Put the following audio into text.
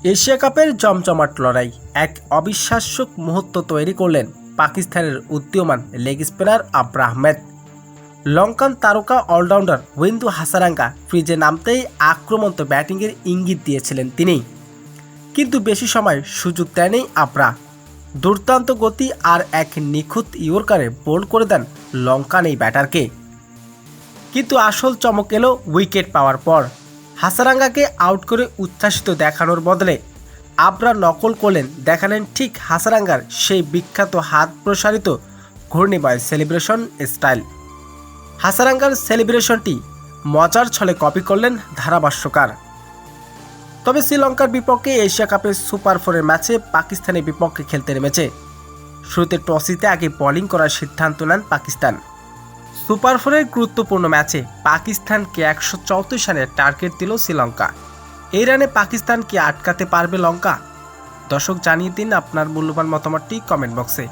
Asia কাপের জমজমাট লড়াই এক অবিশ্বাস্য মুহূর্ত তৈরি করলেন পাকিস্তানের উদীয়মান লেগ স্পিনার আব্রা আহমেদ। লঙ্কান তারকা অলরাউন্ডার ওয়েন্দু হাসারাঙ্গা ক্রিজে নামতেই আক্রমন্ত ব্যাটিংয়ের ইঙ্গিত দিয়েছিলেন তিনি, কিন্তু বেশি সময় সুযোগ দেয়নি আব্রা। দুর্দান্ত গতি আর এক নিখুঁত ইয়র্কারে বোল্ড করে দেন লঙ্কান এই ব্যাটারকে। কিন্তু আসল চমক এলো উইকেট পাওয়ার পর। হাসারাঙ্গাকে আউট করে উচ্ছ্বাসিত দেখানোর বদলে আব্রা নকল করলেন, দেখালেন ঠিক হাসারাঙ্গার সেই বিখ্যাত হাত প্রসারিত ঘূর্ণিবয় সেলিব্রেশন স্টাইল। হাসারাঙ্গার সেলিব্রেশনটি মজার ছলে কপি করলেন ধারাভাষ্যকার। তবে শ্রীলঙ্কার বিপক্ষে এশিয়া কাপের সুপার 4 ম্যাচে পাকিস্তানের বিপক্ষে খেলতে নেমেছে। শুরুতে টস জিতে আগে বোলিং করার সিদ্ধান্ত নেন পাকিস্তান। সুপার 4-এর গুরুত্বপূর্ণ ম্যাচে পাকিস্তানকে 134 রানের টার্গেট দিল শ্রীলঙ্কা। এই রানে পাকিস্তানকে আটকাতে পারবে লঙ্কা? দর্শক, জানিয়ে দিন আপনার মূল্যবান মতামতটি কমেন্ট বক্সে।